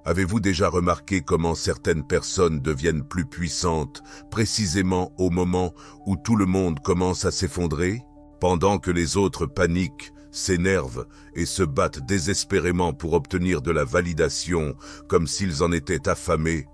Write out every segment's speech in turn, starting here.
Avez-vous déjà remarqué comment certaines personnes deviennent plus puissantes, précisément au moment où tout le monde commence à s'effondrer? Pendant que les autres paniquent, s'énervent et se battent désespérément pour obtenir de la validation, comme s'ils en étaient affamés,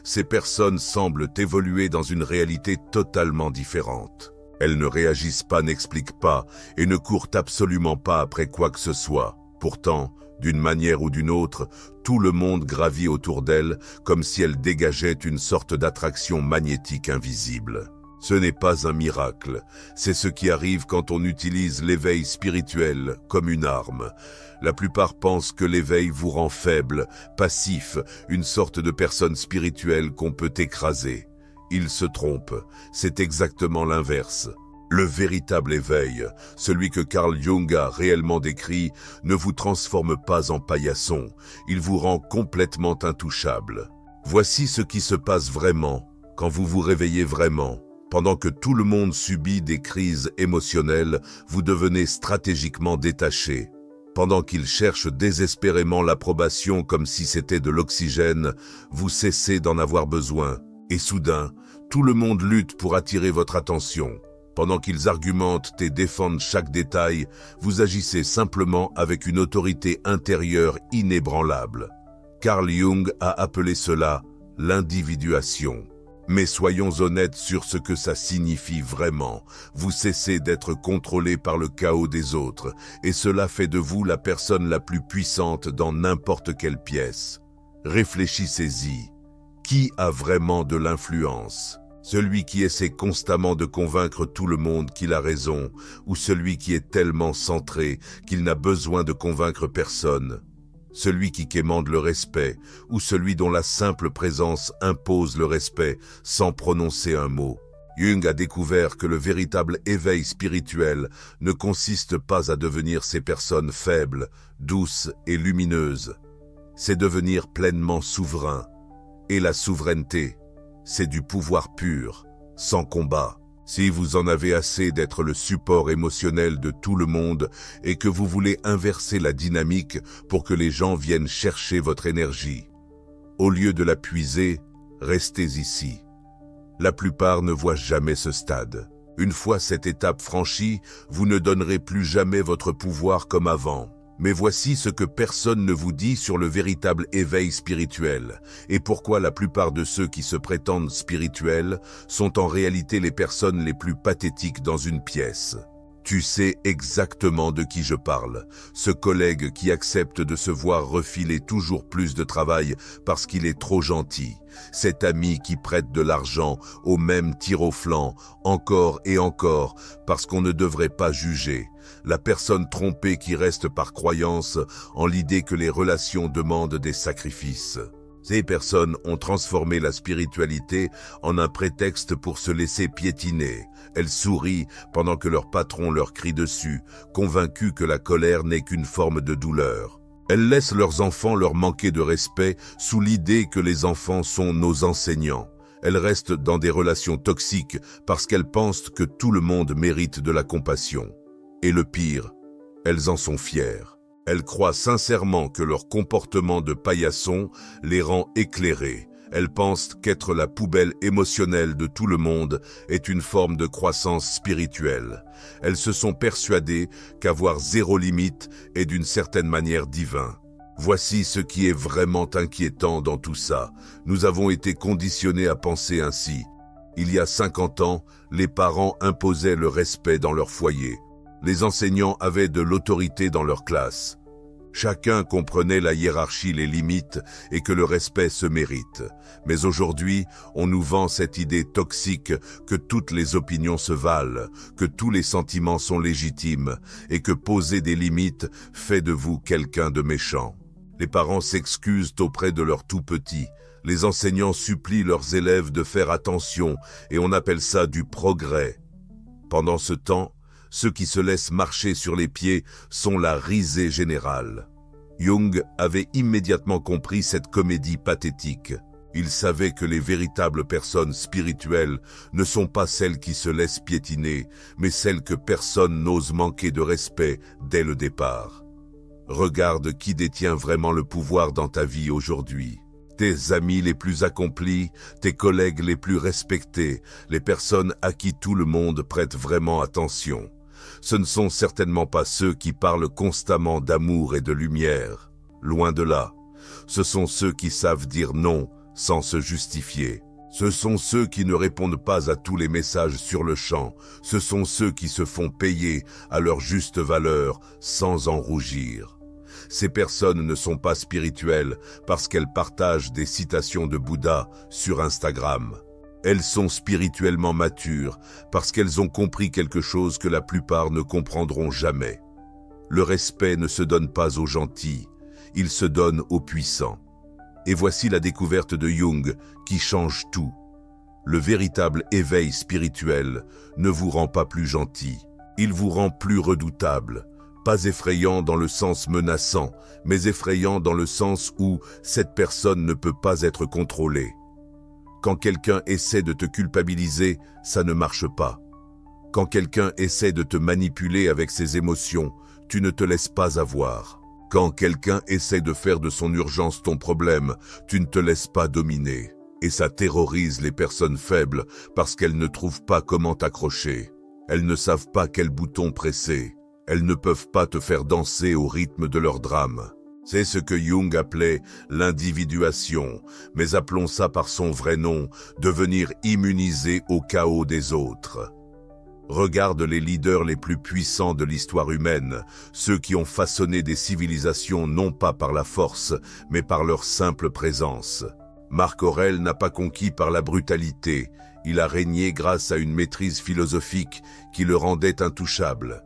ces personnes semblent évoluer dans une réalité totalement différente. Elles ne réagissent pas, n'expliquent pas et ne courent absolument pas après quoi que ce soit. Pourtant, d'une manière ou d'une autre, tout le monde gravit autour d'elle comme si elle dégageait une sorte d'attraction magnétique invisible. Ce n'est pas un miracle, c'est ce qui arrive quand on utilise l'éveil spirituel comme une arme. La plupart pensent que l'éveil vous rend faible, passif, une sorte de personne spirituelle qu'on peut écraser. Ils se trompent, c'est exactement l'inverse. Le véritable éveil, celui que Carl Jung a réellement décrit, ne vous transforme pas en paillasson, il vous rend complètement intouchable. Voici ce qui se passe vraiment, quand vous vous réveillez vraiment. Pendant que tout le monde subit des crises émotionnelles, vous devenez stratégiquement détaché. Pendant qu'ils cherchent désespérément l'approbation comme si c'était de l'oxygène, vous cessez d'en avoir besoin. Et soudain, tout le monde lutte pour attirer votre attention. Pendant qu'ils argumentent et défendent chaque détail, vous agissez simplement avec une autorité intérieure inébranlable. Carl Jung a appelé cela l'individuation. Mais soyons honnêtes sur ce que ça signifie vraiment. Vous cessez d'être contrôlé par le chaos des autres, et cela fait de vous la personne la plus puissante dans n'importe quelle pièce. Réfléchissez-y. Qui a vraiment de l'influence ? Celui qui essaie constamment de convaincre tout le monde qu'il a raison, ou celui qui est tellement centré qu'il n'a besoin de convaincre personne? Celui qui quémande le respect, ou celui dont la simple présence impose le respect sans prononcer un mot? Jung a découvert que le véritable éveil spirituel ne consiste pas à devenir ces personnes faibles, douces et lumineuses. C'est devenir pleinement souverain. Et la souveraineté, c'est du pouvoir pur, sans combat. Si vous en avez assez d'être le support émotionnel de tout le monde et que vous voulez inverser la dynamique pour que les gens viennent chercher votre énergie, au lieu de la puiser, restez ici. La plupart ne voient jamais ce stade. Une fois cette étape franchie, vous ne donnerez plus jamais votre pouvoir comme avant. Mais voici ce que personne ne vous dit sur le véritable éveil spirituel, et pourquoi la plupart de ceux qui se prétendent spirituels sont en réalité les personnes les plus pathétiques dans une pièce. Tu sais exactement de qui je parle, ce collègue qui accepte de se voir refiler toujours plus de travail parce qu'il est trop gentil, cet ami qui prête de l'argent au même tir au flanc, encore et encore, parce qu'on ne devrait pas juger, la personne trompée qui reste par croyance en l'idée que les relations demandent des sacrifices. Ces personnes ont transformé la spiritualité en un prétexte pour se laisser piétiner. Elles sourient pendant que leur patron leur crie dessus, convaincus que la colère n'est qu'une forme de douleur. Elles laissent leurs enfants leur manquer de respect sous l'idée que les enfants sont nos enseignants. Elles restent dans des relations toxiques parce qu'elles pensent que tout le monde mérite de la compassion. Et le pire, elles en sont fières. Elles croient sincèrement que leur comportement de paillasson les rend éclairés. Elles pensent qu'être la poubelle émotionnelle de tout le monde est une forme de croissance spirituelle. Elles se sont persuadées qu'avoir zéro limite est d'une certaine manière divin. Voici ce qui est vraiment inquiétant dans tout ça. Nous avons été conditionnés à penser ainsi. Il y a 50 ans, les parents imposaient le respect dans leur foyer. Les enseignants avaient de l'autorité dans leur classe. Chacun comprenait la hiérarchie, les limites et que le respect se mérite. Mais aujourd'hui, on nous vend cette idée toxique que toutes les opinions se valent, que tous les sentiments sont légitimes et que poser des limites fait de vous quelqu'un de méchant. Les parents s'excusent auprès de leurs tout-petits. Les enseignants supplient leurs élèves de faire attention et on appelle ça du progrès. Pendant ce temps, ceux qui se laissent marcher sur les pieds sont la risée générale. Jung avait immédiatement compris cette comédie pathétique. Il savait que les véritables personnes spirituelles ne sont pas celles qui se laissent piétiner, mais celles que personne n'ose manquer de respect dès le départ. Regarde qui détient vraiment le pouvoir dans ta vie aujourd'hui. Tes amis les plus accomplis, tes collègues les plus respectés, les personnes à qui tout le monde prête vraiment attention. Ce ne sont certainement pas ceux qui parlent constamment d'amour et de lumière. Loin de là. Ce sont ceux qui savent dire non sans se justifier. Ce sont ceux qui ne répondent pas à tous les messages sur le champ. Ce sont ceux qui se font payer à leur juste valeur sans en rougir. Ces personnes ne sont pas spirituelles parce qu'elles partagent des citations de Bouddha sur Instagram. Elles sont spirituellement matures parce qu'elles ont compris quelque chose que la plupart ne comprendront jamais. Le respect ne se donne pas aux gentils, il se donne aux puissants. Et voici la découverte de Jung qui change tout. Le véritable éveil spirituel ne vous rend pas plus gentil, il vous rend plus redoutable. Pas effrayant dans le sens menaçant, mais effrayant dans le sens où cette personne ne peut pas être contrôlée. Quand quelqu'un essaie de te culpabiliser, ça ne marche pas. Quand quelqu'un essaie de te manipuler avec ses émotions, tu ne te laisses pas avoir. Quand quelqu'un essaie de faire de son urgence ton problème, tu ne te laisses pas dominer. Et ça terrorise les personnes faibles parce qu'elles ne trouvent pas comment t'accrocher. Elles ne savent pas quel bouton presser. Elles ne peuvent pas te faire danser au rythme de leur drame. C'est ce que Jung appelait l'individuation, mais appelons ça par son vrai nom, devenir immunisé au chaos des autres. Regarde les leaders les plus puissants de l'histoire humaine, ceux qui ont façonné des civilisations non pas par la force, mais par leur simple présence. Marc Aurèle n'a pas conquis par la brutalité, il a régné grâce à une maîtrise philosophique qui le rendait intouchable.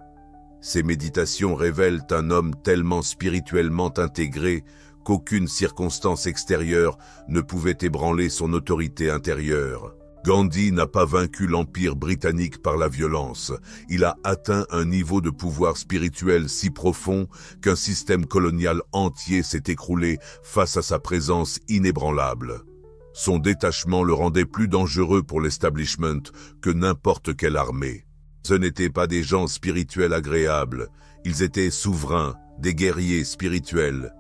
Ses méditations révèlent un homme tellement spirituellement intégré qu'aucune circonstance extérieure ne pouvait ébranler son autorité intérieure. Gandhi n'a pas vaincu l'Empire britannique par la violence. Il a atteint un niveau de pouvoir spirituel si profond qu'un système colonial entier s'est écroulé face à sa présence inébranlable. Son détachement le rendait plus dangereux pour l'establishment que n'importe quelle armée. Ce n'étaient pas des gens spirituels agréables, ils étaient souverains, des guerriers spirituels.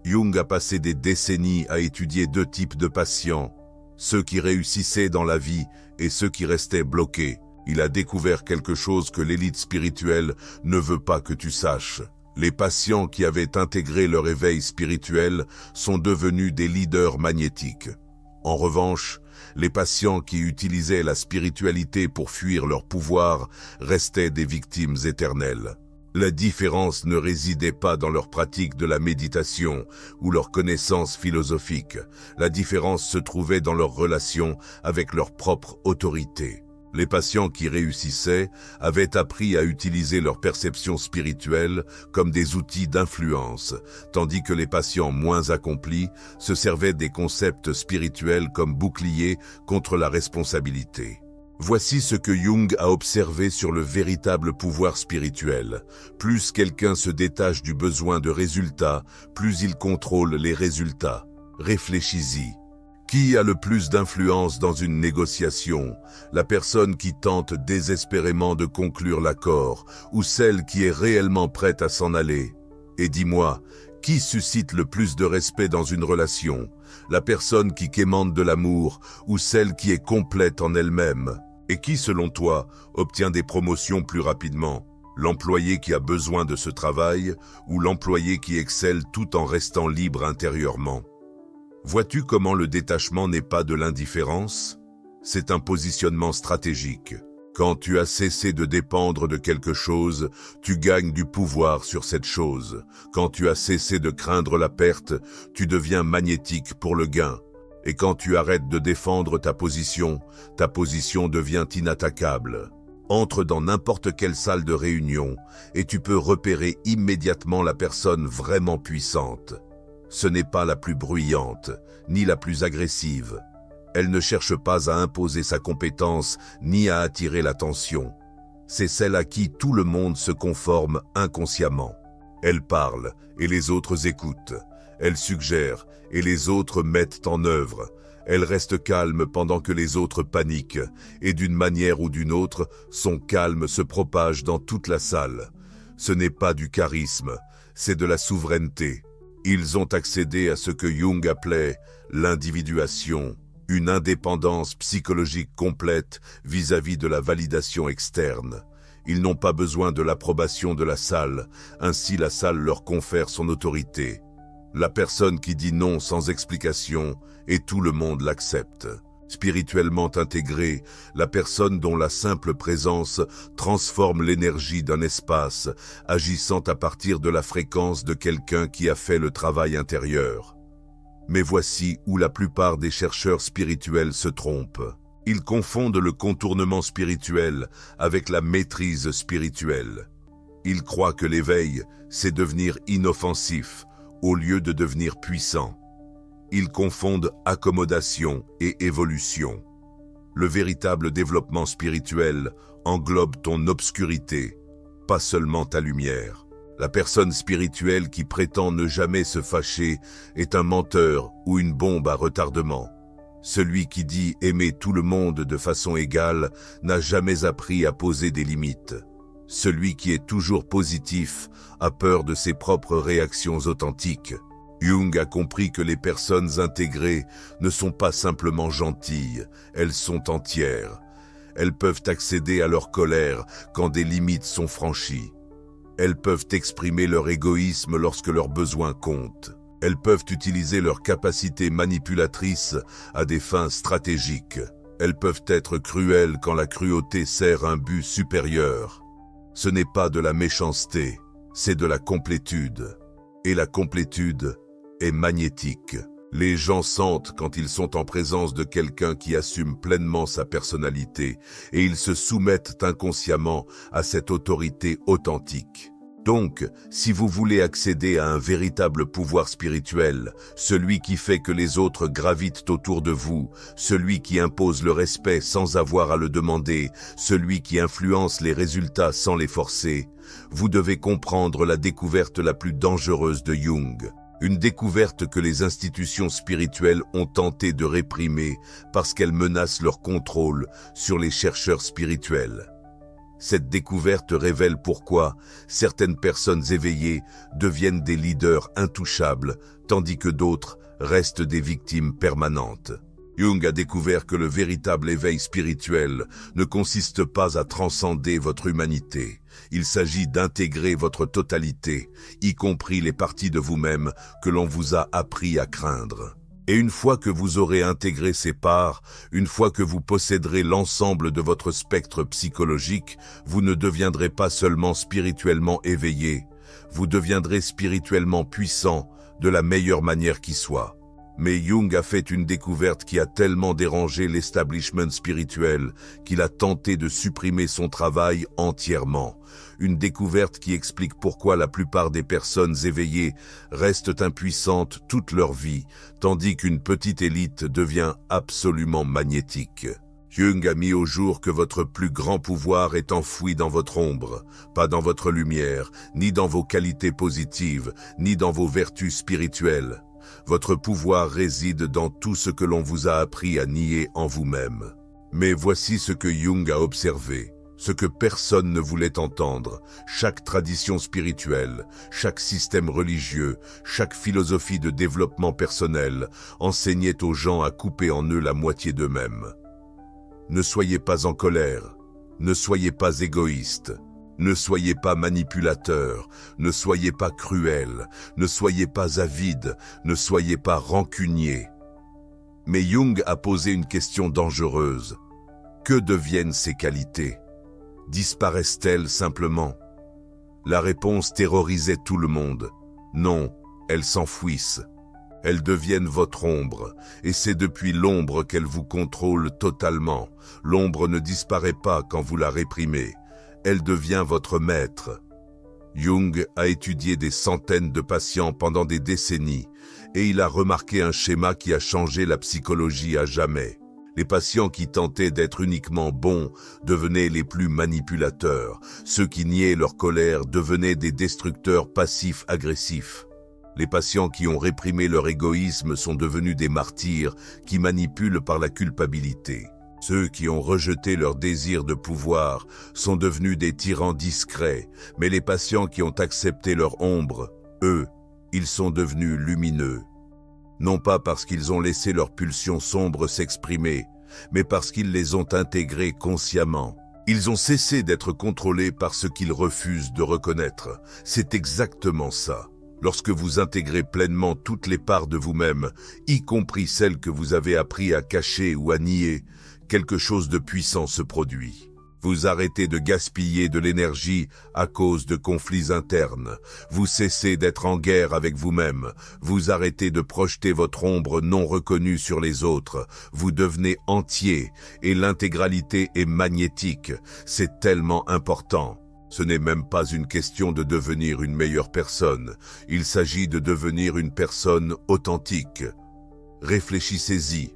Jung a passé des décennies à étudier deux types de patients, ceux qui réussissaient dans la vie et ceux qui restaient bloqués. Il a découvert quelque chose que l'élite spirituelle ne veut pas que tu saches. Les patients qui avaient intégré leur éveil spirituel sont devenus des leaders magnétiques. En revanche, les patients qui utilisaient la spiritualité pour fuir leur pouvoir restaient des victimes éternelles. La différence ne résidait pas dans leur pratique de la méditation ou leur connaissance philosophique. La différence se trouvait dans leur relation avec leur propre autorité. Les patients qui réussissaient avaient appris à utiliser leur perception spirituelle comme des outils d'influence, tandis que les patients moins accomplis se servaient des concepts spirituels comme boucliers contre la responsabilité. Voici ce que Jung a observé sur le véritable pouvoir spirituel. Plus quelqu'un se détache du besoin de résultats, plus il contrôle les résultats. Réfléchis-y. Qui a le plus d'influence dans une négociation? La personne qui tente désespérément de conclure l'accord ou celle qui est réellement prête à s'en aller? Et dis-moi, qui suscite le plus de respect dans une relation? La personne qui quémande de l'amour ou celle qui est complète en elle-même? Et qui, selon toi, obtient des promotions plus rapidement? L'employé qui a besoin de ce travail ou l'employé qui excelle tout en restant libre intérieurement? Vois-tu comment le détachement n'est pas de l'indifférence? C'est un positionnement stratégique. Quand tu as cessé de dépendre de quelque chose, tu gagnes du pouvoir sur cette chose. Quand tu as cessé de craindre la perte, tu deviens magnétique pour le gain. Et quand tu arrêtes de défendre ta position devient inattaquable. Entre dans n'importe quelle salle de réunion et tu peux repérer immédiatement la personne vraiment puissante. Ce n'est pas la plus bruyante, ni la plus agressive. Elle ne cherche pas à imposer sa compétence, ni à attirer l'attention. C'est celle à qui tout le monde se conforme inconsciemment. Elle parle, et les autres écoutent. Elle suggère, et les autres mettent en œuvre. Elle reste calme pendant que les autres paniquent, et d'une manière ou d'une autre, son calme se propage dans toute la salle. Ce n'est pas du charisme, c'est de la souveraineté. Ils ont accédé à ce que Jung appelait l'individuation, une indépendance psychologique complète vis-à-vis de la validation externe. Ils n'ont pas besoin de l'approbation de la salle, ainsi la salle leur confère son autorité. La personne qui dit non sans explication, et tout le monde l'accepte. Spirituellement intégrée, la personne dont la simple présence transforme l'énergie d'un espace, agissant à partir de la fréquence de quelqu'un qui a fait le travail intérieur. Mais voici où la plupart des chercheurs spirituels se trompent. Ils confondent le contournement spirituel avec la maîtrise spirituelle. Ils croient que l'éveil, c'est devenir inoffensif, au lieu de devenir puissant. Ils confondent accommodation et évolution. Le véritable développement spirituel englobe ton obscurité, pas seulement ta lumière. La personne spirituelle qui prétend ne jamais se fâcher est un menteur ou une bombe à retardement. Celui qui dit aimer tout le monde de façon égale n'a jamais appris à poser des limites. Celui qui est toujours positif a peur de ses propres réactions authentiques. Jung a compris que les personnes intégrées ne sont pas simplement gentilles, elles sont entières. Elles peuvent accéder à leur colère quand des limites sont franchies. Elles peuvent exprimer leur égoïsme lorsque leurs besoins comptent. Elles peuvent utiliser leur capacité manipulatrice à des fins stratégiques. Elles peuvent être cruelles quand la cruauté sert un but supérieur. Ce n'est pas de la méchanceté, c'est de la complétude. Et la complétude est magnétique. Les gens sentent quand ils sont en présence de quelqu'un qui assume pleinement sa personnalité et ils se soumettent inconsciemment à cette autorité authentique. Donc, si vous voulez accéder à un véritable pouvoir spirituel, celui qui fait que les autres gravitent autour de vous, celui qui impose le respect sans avoir à le demander, celui qui influence les résultats sans les forcer, vous devez comprendre la découverte la plus dangereuse de Jung. Une découverte que les institutions spirituelles ont tenté de réprimer parce qu'elles menacent leur contrôle sur les chercheurs spirituels. Cette découverte révèle pourquoi certaines personnes éveillées deviennent des leaders intouchables, tandis que d'autres restent des victimes permanentes. Jung a découvert que le véritable éveil spirituel ne consiste pas à transcender votre humanité. Il s'agit d'intégrer votre totalité, y compris les parties de vous-même que l'on vous a appris à craindre. Et une fois que vous aurez intégré ces parts, une fois que vous posséderez l'ensemble de votre spectre psychologique, vous ne deviendrez pas seulement spirituellement éveillé, vous deviendrez spirituellement puissant de la meilleure manière qui soit. Mais Jung a fait une découverte qui a tellement dérangé l'establishment spirituel qu'il a tenté de supprimer son travail entièrement. Une découverte qui explique pourquoi la plupart des personnes éveillées restent impuissantes toute leur vie, tandis qu'une petite élite devient absolument magnétique. Jung a mis au jour que votre plus grand pouvoir est enfoui dans votre ombre, pas dans votre lumière, ni dans vos qualités positives, ni dans vos vertus spirituelles. Votre pouvoir réside dans tout ce que l'on vous a appris à nier en vous-même. Mais voici ce que Jung a observé, ce que personne ne voulait entendre. Chaque tradition spirituelle, chaque système religieux, chaque philosophie de développement personnel enseignait aux gens à couper en eux la moitié d'eux-mêmes. Ne soyez pas en colère, ne soyez pas égoïste. Ne soyez pas manipulateur, ne soyez pas cruel, ne soyez pas avide, ne soyez pas rancunier. Mais Jung a posé une question dangereuse. Que deviennent ces qualités? Disparaissent-elles simplement? La réponse terrorisait tout le monde. Non, elles s'enfouissent. Elles deviennent votre ombre, et c'est depuis l'ombre qu'elle vous contrôle totalement. L'ombre ne disparaît pas quand vous la réprimez. Elle devient votre maître. Jung a étudié des centaines de patients pendant des décennies et il a remarqué un schéma qui a changé la psychologie à jamais. Les patients qui tentaient d'être uniquement bons devenaient les plus manipulateurs. Ceux qui niaient leur colère devenaient des destructeurs passifs agressifs. Les patients qui ont réprimé leur égoïsme sont devenus des martyrs qui manipulent par la culpabilité. Ceux qui ont rejeté leur désir de pouvoir sont devenus des tyrans discrets, mais les patients qui ont accepté leur ombre, eux, ils sont devenus lumineux. Non pas parce qu'ils ont laissé leurs pulsions sombres s'exprimer, mais parce qu'ils les ont intégrées consciemment. Ils ont cessé d'être contrôlés par ce qu'ils refusent de reconnaître. C'est exactement ça. Lorsque vous intégrez pleinement toutes les parts de vous-même, y compris celles que vous avez appris à cacher ou à nier, quelque chose de puissant se produit. Vous arrêtez de gaspiller de l'énergie à cause de conflits internes. Vous cessez d'être en guerre avec vous-même. Vous arrêtez de projeter votre ombre non reconnue sur les autres. Vous devenez entier et l'intégralité est magnétique. C'est tellement important. Ce n'est même pas une question de devenir une meilleure personne. Il s'agit de devenir une personne authentique. Réfléchissez-y.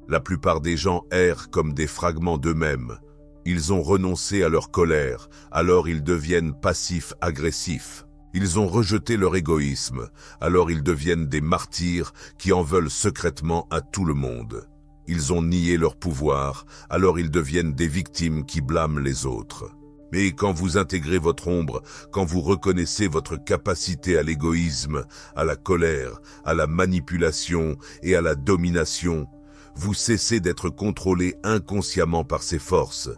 La plupart des gens errent comme des fragments d'eux-mêmes. Ils ont renoncé à leur colère, alors ils deviennent passifs-agressifs. Ils ont rejeté leur égoïsme, alors ils deviennent des martyrs qui en veulent secrètement à tout le monde. Ils ont nié leur pouvoir, alors ils deviennent des victimes qui blâment les autres. Mais quand vous intégrez votre ombre, quand vous reconnaissez votre capacité à l'égoïsme, à la colère, à la manipulation et à la domination, vous cessez d'être contrôlé inconsciemment par ces forces.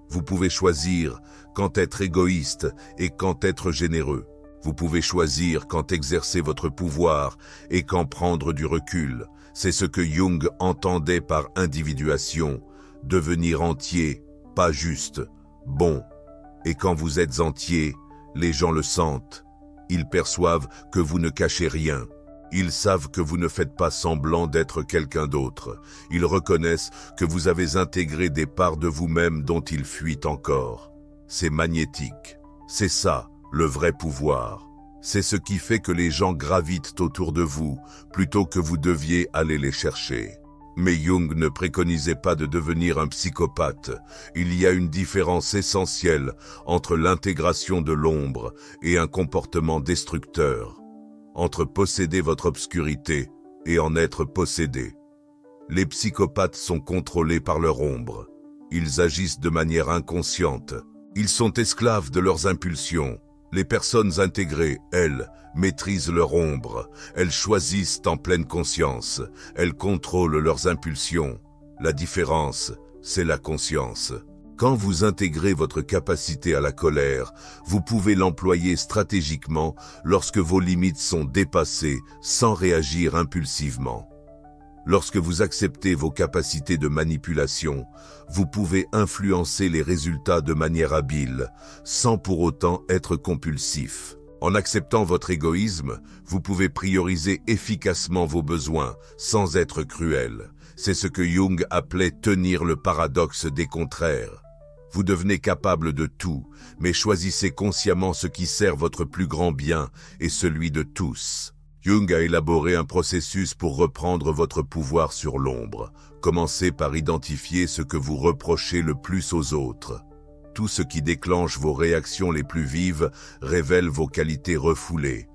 Vous pouvez choisir quand être égoïste et quand être généreux. Vous pouvez choisir quand exercer votre pouvoir et quand prendre du recul. C'est ce que Jung entendait par individuation, devenir entier, pas juste, bon. Et quand vous êtes entier, les gens le sentent. Ils perçoivent que vous ne cachez rien. Ils savent que vous ne faites pas semblant d'être quelqu'un d'autre. Ils reconnaissent que vous avez intégré des parts de vous-même dont ils fuient encore. C'est magnétique. C'est ça, le vrai pouvoir. C'est ce qui fait que les gens gravitent autour de vous, plutôt que vous deviez aller les chercher. Mais Jung ne préconisait pas de devenir un psychopathe. Il y a une différence essentielle entre l'intégration de l'ombre et un comportement destructeur. Entre posséder votre obscurité et en être possédé. Les psychopathes sont contrôlés par leur ombre. Ils agissent de manière inconsciente. Ils sont esclaves de leurs impulsions. Les personnes intégrées, elles, maîtrisent leur ombre. Elles choisissent en pleine conscience. Elles contrôlent leurs impulsions. La différence, c'est la conscience. Quand vous intégrez votre capacité à la colère, vous pouvez l'employer stratégiquement lorsque vos limites sont dépassées sans réagir impulsivement. Lorsque vous acceptez vos capacités de manipulation, vous pouvez influencer les résultats de manière habile, sans pour autant être compulsif. En acceptant votre égoïsme, vous pouvez prioriser efficacement vos besoins, sans être cruel. C'est ce que Jung appelait tenir le paradoxe des contraires. Vous devenez capable de tout, mais choisissez consciemment ce qui sert votre plus grand bien et celui de tous. Jung a élaboré un processus pour reprendre votre pouvoir sur l'ombre. Commencez par identifier ce que vous reprochez le plus aux autres. Tout ce qui déclenche vos réactions les plus vives révèle vos qualités refoulées.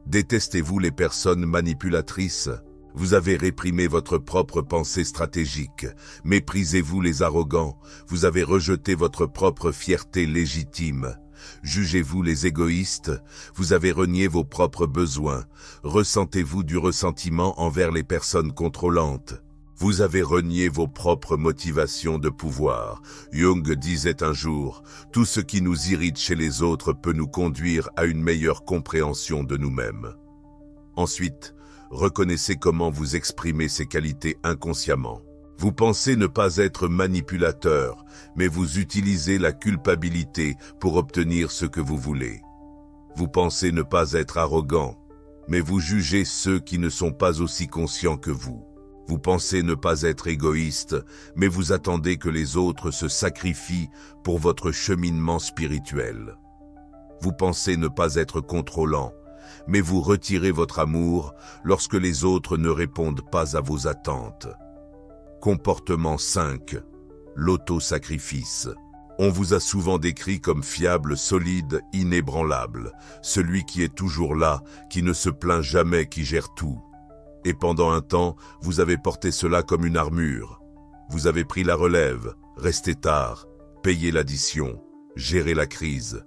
Détestez-vous les personnes manipulatrices ? Vous avez réprimé votre propre pensée stratégique. Méprisez-vous les arrogants. Vous avez rejeté votre propre fierté légitime. Jugez-vous les égoïstes. Vous avez renié vos propres besoins. Ressentez-vous du ressentiment envers les personnes contrôlantes. Vous avez renié vos propres motivations de pouvoir. Jung disait un jour, « Tout ce qui nous irrite chez les autres peut nous conduire à une meilleure compréhension de nous-mêmes. » Ensuite, reconnaissez comment vous exprimez ces qualités inconsciemment. Vous pensez ne pas être manipulateur, mais vous utilisez la culpabilité pour obtenir ce que vous voulez. Vous pensez ne pas être arrogant, mais vous jugez ceux qui ne sont pas aussi conscients que vous. Vous pensez ne pas être égoïste, mais vous attendez que les autres se sacrifient pour votre cheminement spirituel. Vous pensez ne pas être contrôlant, mais vous retirez votre amour lorsque les autres ne répondent pas à vos attentes. Comportement 5. L'auto-sacrifice. On vous a souvent décrit comme fiable, solide, inébranlable, celui qui est toujours là, qui ne se plaint jamais, qui gère tout. Et pendant un temps, vous avez porté cela comme une armure. Vous avez pris la relève, resté tard, payé l'addition, géré la crise.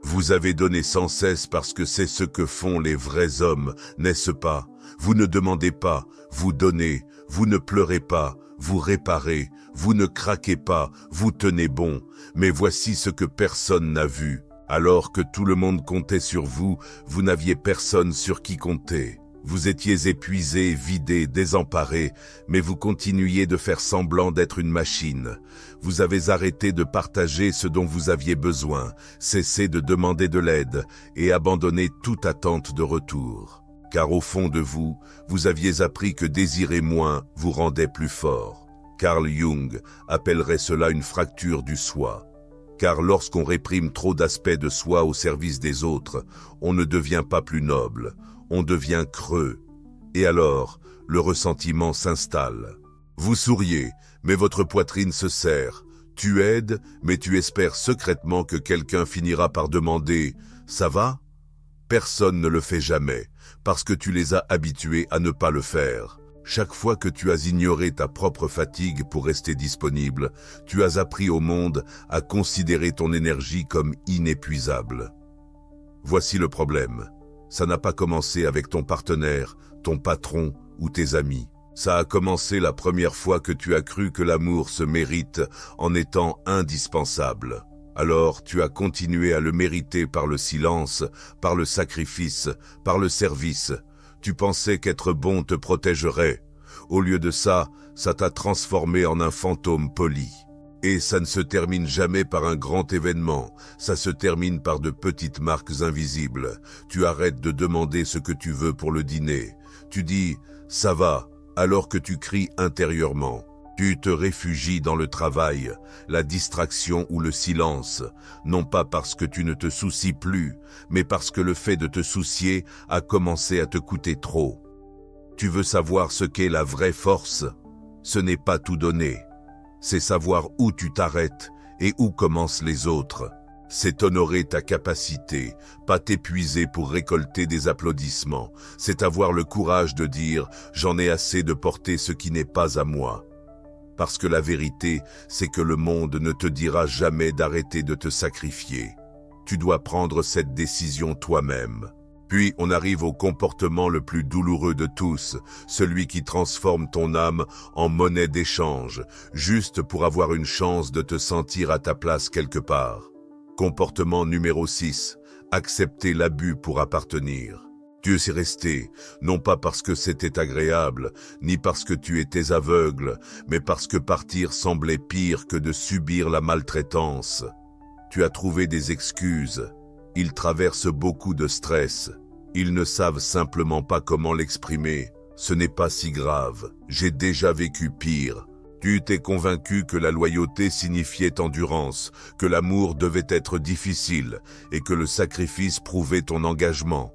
Vous avez donné sans cesse parce que c'est ce que font les vrais hommes, n'est-ce pas? Vous ne demandez pas, vous donnez, vous ne pleurez pas, vous réparez, vous ne craquez pas, vous tenez bon. Mais voici ce que personne n'a vu. Alors que tout le monde comptait sur vous, vous n'aviez personne sur qui compter. Vous étiez épuisé, vidé, désemparé, mais vous continuiez de faire semblant d'être une machine. Vous avez arrêté de partager ce dont vous aviez besoin, cessé de demander de l'aide et abandonné toute attente de retour. Car au fond de vous, vous aviez appris que désirer moins vous rendait plus fort. Carl Jung appellerait cela une fracture du soi. Car lorsqu'on réprime trop d'aspects de soi au service des autres, on ne devient pas plus noble, on devient creux. Et alors, le ressentiment s'installe. Vous souriez, mais votre poitrine se serre. Tu aides, mais tu espères secrètement que quelqu'un finira par demander « Ça va ?» Personne ne le fait jamais, parce que tu les as habitués à ne pas le faire. Chaque fois que tu as ignoré ta propre fatigue pour rester disponible, tu as appris au monde à considérer ton énergie comme inépuisable. Voici le problème. Ça n'a pas commencé avec ton partenaire, ton patron ou tes amis. Ça a commencé la première fois que tu as cru que l'amour se mérite en étant indispensable. Alors tu as continué à le mériter par le silence, par le sacrifice, par le service. Tu pensais qu'être bon te protégerait. Au lieu de ça, ça t'a transformé en un fantôme poli. Et ça ne se termine jamais par un grand événement, ça se termine par de petites marques invisibles. Tu arrêtes de demander ce que tu veux pour le dîner. Tu dis « ça va » alors que tu cries intérieurement. Tu te réfugies dans le travail, la distraction ou le silence, non pas parce que tu ne te soucies plus, mais parce que le fait de te soucier a commencé à te coûter trop. Tu veux savoir ce qu'est la vraie force? Ce n'est pas tout donner. C'est savoir où tu t'arrêtes et où commencent les autres. C'est honorer ta capacité, pas t'épuiser pour récolter des applaudissements. C'est avoir le courage de dire « j'en ai assez de porter ce qui n'est pas à moi ». Parce que la vérité, c'est que le monde ne te dira jamais d'arrêter de te sacrifier. Tu dois prendre cette décision toi-même. Puis on arrive au comportement le plus douloureux de tous, celui qui transforme ton âme en monnaie d'échange, juste pour avoir une chance de te sentir à ta place quelque part. Comportement numéro 6, accepter l'abus pour appartenir. Tu es resté, non pas parce que c'était agréable, ni parce que tu étais aveugle, mais parce que partir semblait pire que de subir la maltraitance. Tu as trouvé des excuses. Ils traversent beaucoup de stress. Ils ne savent simplement pas comment l'exprimer. Ce n'est pas si grave. J'ai déjà vécu pire. Tu t'es convaincu que la loyauté signifiait endurance, que l'amour devait être difficile et que le sacrifice prouvait ton engagement.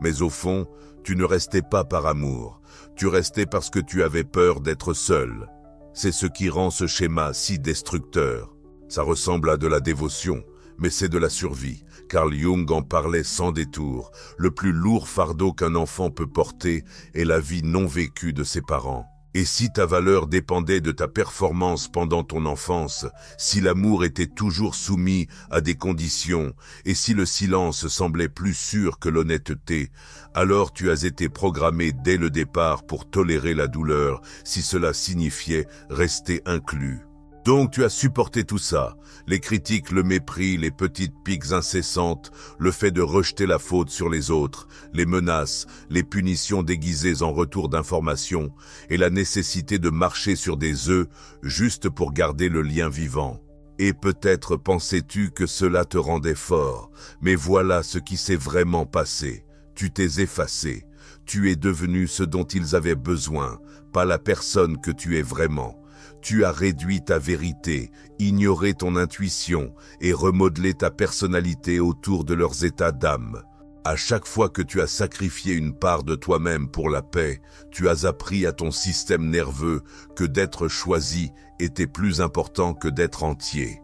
Mais au fond, tu ne restais pas par amour. Tu restais parce que tu avais peur d'être seul. C'est ce qui rend ce schéma si destructeur. Ça ressemble à de la dévotion, mais c'est de la survie. Carl Jung en parlait sans détour. Le plus lourd fardeau qu'un enfant peut porter est la vie non vécue de ses parents. Et si ta valeur dépendait de ta performance pendant ton enfance, si l'amour était toujours soumis à des conditions, et si le silence semblait plus sûr que l'honnêteté, alors tu as été programmé dès le départ pour tolérer la douleur, si cela signifiait rester inclus. Donc tu as supporté tout ça, les critiques, le mépris, les petites piques incessantes, le fait de rejeter la faute sur les autres, les menaces, les punitions déguisées en retour d'informations et la nécessité de marcher sur des œufs juste pour garder le lien vivant. Et peut-être pensais-tu que cela te rendait fort, mais voilà ce qui s'est vraiment passé. Tu t'es effacé, tu es devenu ce dont ils avaient besoin, pas la personne que tu es vraiment. Tu as réduit ta vérité, ignoré ton intuition et remodelé ta personnalité autour de leurs états d'âme. À chaque fois que tu as sacrifié une part de toi-même pour la paix, tu as appris à ton système nerveux que d'être choisi était plus important que d'être entier.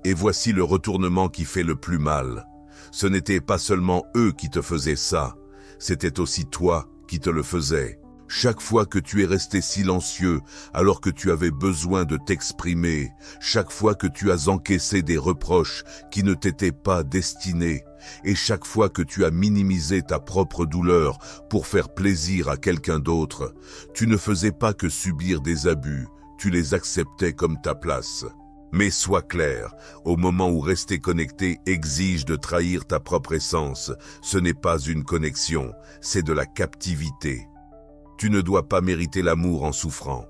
Et voici le retournement qui fait le plus mal. Ce n'était pas seulement eux qui te faisaient ça, c'était aussi toi qui te le faisais. Chaque fois que tu es resté silencieux alors que tu avais besoin de t'exprimer, chaque fois que tu as encaissé des reproches qui ne t'étaient pas destinés, et chaque fois que tu as minimisé ta propre douleur pour faire plaisir à quelqu'un d'autre, tu ne faisais pas que subir des abus, tu les acceptais comme ta place. Mais sois clair, au moment où rester connecté exige de trahir ta propre essence, ce n'est pas une connexion, c'est de la captivité. Tu ne dois pas mériter l'amour en souffrant.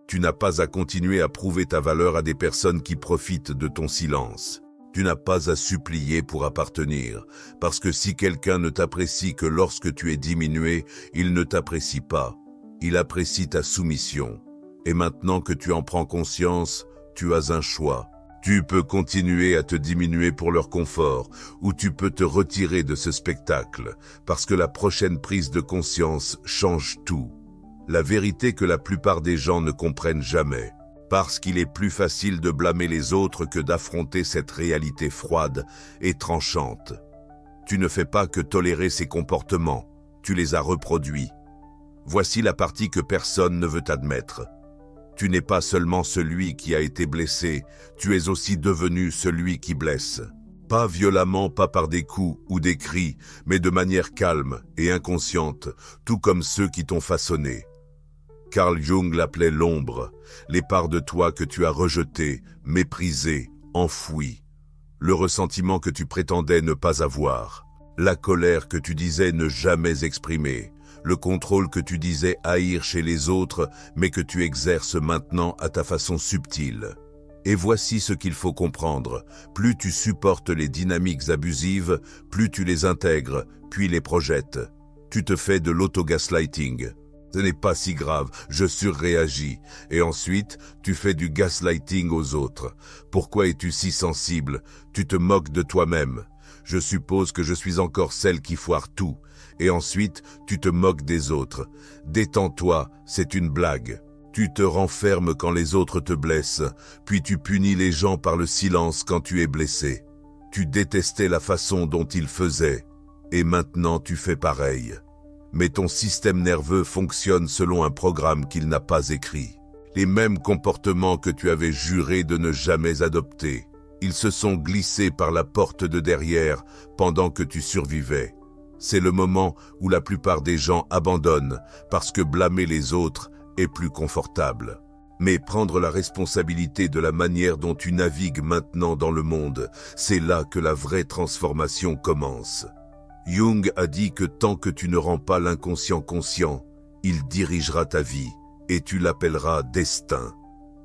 Tu n'as pas à continuer à prouver ta valeur à des personnes qui profitent de ton silence. Tu n'as pas à supplier pour appartenir, parce que si quelqu'un ne t'apprécie que lorsque tu es diminué, il ne t'apprécie pas. Il apprécie ta soumission. Et maintenant que tu en prends conscience, tu as un choix. Tu peux continuer à te diminuer pour leur confort, ou tu peux te retirer de ce spectacle, parce que la prochaine prise de conscience change tout. La vérité que la plupart des gens ne comprennent jamais, parce qu'il est plus facile de blâmer les autres que d'affronter cette réalité froide et tranchante. Tu ne fais pas que tolérer ces comportements, tu les as reproduits. Voici la partie que personne ne veut admettre. Tu n'es pas seulement celui qui a été blessé, tu es aussi devenu celui qui blesse. Pas violemment, pas par des coups ou des cris, mais de manière calme et inconsciente, tout comme ceux qui t'ont façonné. Carl Jung l'appelait l'ombre, les parts de toi que tu as rejetées, méprisées, enfouies. Le ressentiment que tu prétendais ne pas avoir, la colère que tu disais ne jamais exprimer, le contrôle que tu disais haïr chez les autres, mais que tu exerces maintenant à ta façon subtile. Et voici ce qu'il faut comprendre. Plus tu supportes les dynamiques abusives, plus tu les intègres, puis les projettes. Tu te fais de l'auto-gaslighting. Ce n'est pas si grave, je surréagis. Et ensuite, tu fais du gaslighting aux autres. Pourquoi es-tu si sensible? Tu te moques de toi-même. Je suppose que je suis encore celle qui foire tout. Et ensuite, tu te moques des autres. Détends-toi, c'est une blague. Tu te renfermes quand les autres te blessent, puis tu punis les gens par le silence quand tu es blessé. Tu détestais la façon dont ils faisaient, et maintenant tu fais pareil. Mais ton système nerveux fonctionne selon un programme qu'il n'a pas écrit. Les mêmes comportements que tu avais juré de ne jamais adopter. Ils se sont glissés par la porte de derrière pendant que tu survivais. C'est le moment où la plupart des gens abandonnent parce que blâmer les autres est plus confortable. Mais prendre la responsabilité de la manière dont tu navigues maintenant dans le monde, c'est là que la vraie transformation commence. Jung a dit que tant que tu ne rends pas l'inconscient conscient, il dirigera ta vie et tu l'appelleras destin.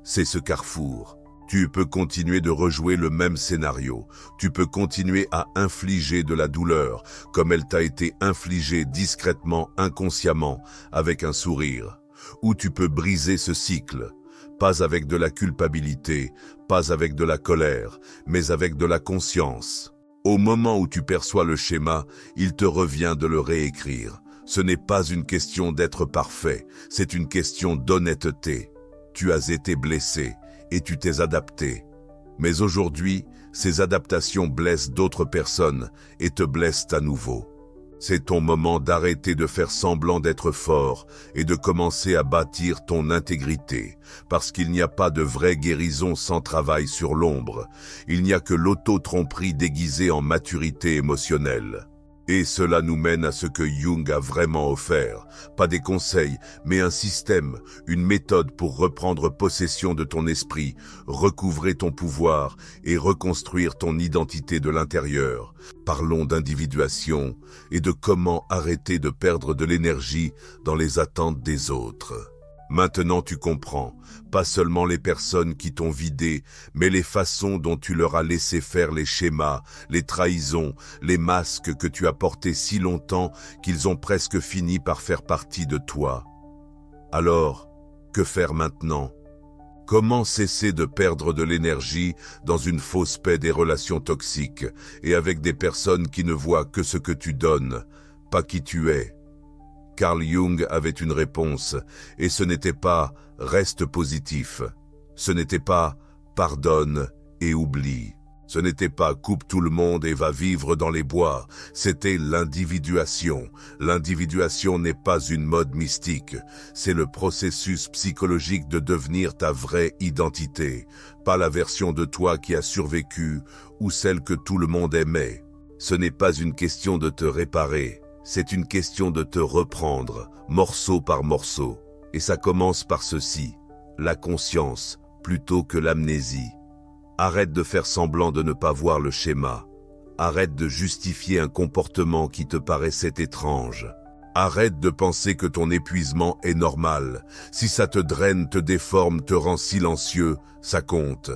C'est ce carrefour. Tu peux continuer de rejouer le même scénario. Tu peux continuer à infliger de la douleur comme elle t'a été infligée discrètement, inconsciemment, avec un sourire. Ou tu peux briser ce cycle, pas avec de la culpabilité, pas avec de la colère, mais avec de la conscience. Au moment où tu perçois le schéma, il te revient de le réécrire. Ce n'est pas une question d'être parfait, c'est une question d'honnêteté. Tu as été blessé et tu t'es adapté. Mais aujourd'hui, ces adaptations blessent d'autres personnes et te blessent à nouveau. C'est ton moment d'arrêter de faire semblant d'être fort et de commencer à bâtir ton intégrité, parce qu'il n'y a pas de vraie guérison sans travail sur l'ombre. Il n'y a que l'auto-tromperie déguisée en maturité émotionnelle. Et cela nous mène à ce que Jung a vraiment offert. Pas des conseils, mais un système, une méthode pour reprendre possession de ton esprit, recouvrer ton pouvoir et reconstruire ton identité de l'intérieur. Parlons d'individuation et de comment arrêter de perdre de l'énergie dans les attentes des autres. Maintenant tu comprends, pas seulement les personnes qui t'ont vidé, mais les façons dont tu leur as laissé faire les schémas, les trahisons, les masques que tu as portés si longtemps qu'ils ont presque fini par faire partie de toi. Alors, que faire maintenant? Comment cesser de perdre de l'énergie dans une fausse paix des relations toxiques et avec des personnes qui ne voient que ce que tu donnes, pas qui tu es? Carl Jung avait une réponse, et ce n'était pas « reste positif », ce n'était pas « pardonne et oublie ». Ce n'était pas coupe tout le monde et va vivre dans les bois, c'était l'individuation. L'individuation n'est pas une mode mystique, c'est le processus psychologique de devenir ta vraie identité, pas la version de toi qui a survécu ou celle que tout le monde aimait. Ce n'est pas une question de te réparer, c'est une question de te reprendre, morceau par morceau. Et ça commence par ceci, la conscience plutôt que l'amnésie. Arrête de faire semblant de ne pas voir le schéma. Arrête de justifier un comportement qui te paraissait étrange. Arrête de penser que ton épuisement est normal. Si ça te draine, te déforme, te rend silencieux, ça compte.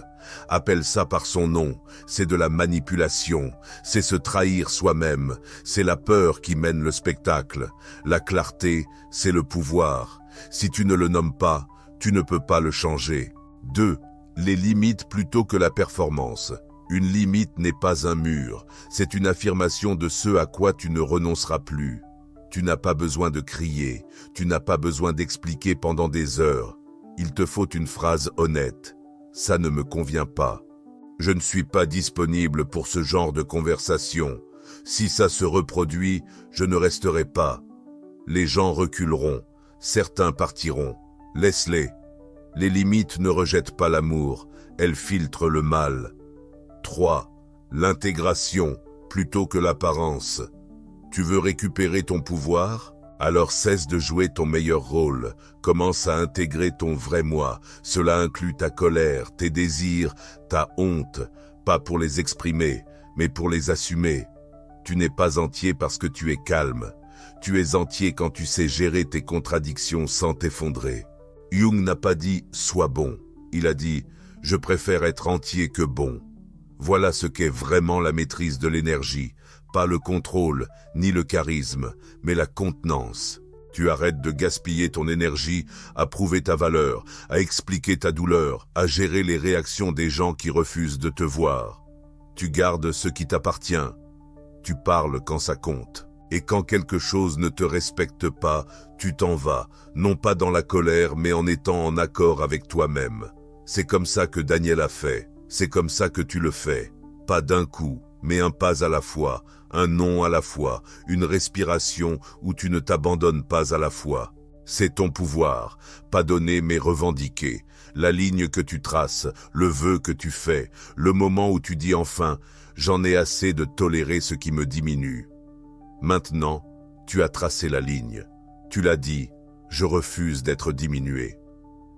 Appelle ça par son nom. C'est de la manipulation. C'est se trahir soi-même. C'est la peur qui mène le spectacle. La clarté, c'est le pouvoir. Si tu ne le nommes pas, tu ne peux pas le changer. 2. Les limites plutôt que la performance. Une limite n'est pas un mur, c'est une affirmation de ce à quoi tu ne renonceras plus. Tu n'as pas besoin de crier, tu n'as pas besoin d'expliquer pendant des heures. Il te faut une phrase honnête. Ça ne me convient pas. Je ne suis pas disponible pour ce genre de conversation. Si ça se reproduit, je ne resterai pas. Les gens reculeront, certains partiront. Laisse-les. Les limites ne rejettent pas l'amour, elles filtrent le mal. 3. L'intégration plutôt que l'apparence. Tu veux récupérer ton pouvoir? Alors cesse de jouer ton meilleur rôle. Commence à intégrer ton vrai moi. Cela inclut ta colère, tes désirs, ta honte. Pas pour les exprimer, mais pour les assumer. Tu n'es pas entier parce que tu es calme. Tu es entier quand tu sais gérer tes contradictions sans t'effondrer. Jung n'a pas dit « sois bon ». Il a dit « je préfère être entier que bon ». Voilà ce qu'est vraiment la maîtrise de l'énergie. Pas le contrôle, ni le charisme, mais la contenance. Tu arrêtes de gaspiller ton énergie à prouver ta valeur, à expliquer ta douleur, à gérer les réactions des gens qui refusent de te voir. Tu gardes ce qui t'appartient. Tu parles quand ça compte. Et quand quelque chose ne te respecte pas, tu t'en vas, non pas dans la colère, mais en étant en accord avec toi-même. C'est comme ça que Daniel a fait, c'est comme ça que tu le fais. Pas d'un coup, mais un pas à la fois, un non à la fois, une respiration où tu ne t'abandonnes pas à la fois. C'est ton pouvoir, pas donné mais revendiqué. La ligne que tu traces, le vœu que tu fais, le moment où tu dis enfin « j'en ai assez de tolérer ce qui me diminue ». Maintenant, tu as tracé la ligne. Tu l'as dit, je refuse d'être diminué.